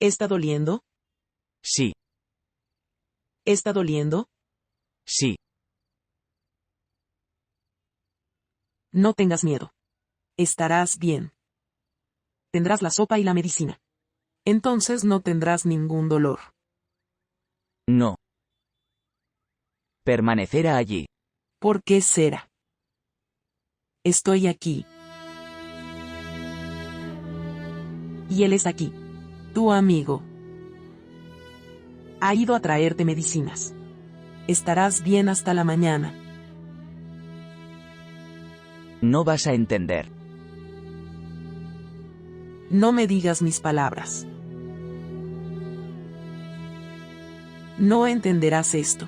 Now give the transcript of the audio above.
¿Está doliendo? Sí, ¿Está doliendo? sí. No tengas miedo. Estarás bien. Tendrás la sopa y la medicina. Entonces no tendrás ningún dolor. No. Permanecerá allí. ¿Por qué será? Estoy aquí. Y él está aquí. Tu amigo. Ha ido a traerte medicinas. Estarás bien hasta la mañana. No vas a entender. No me digas mis palabras. No entenderás esto.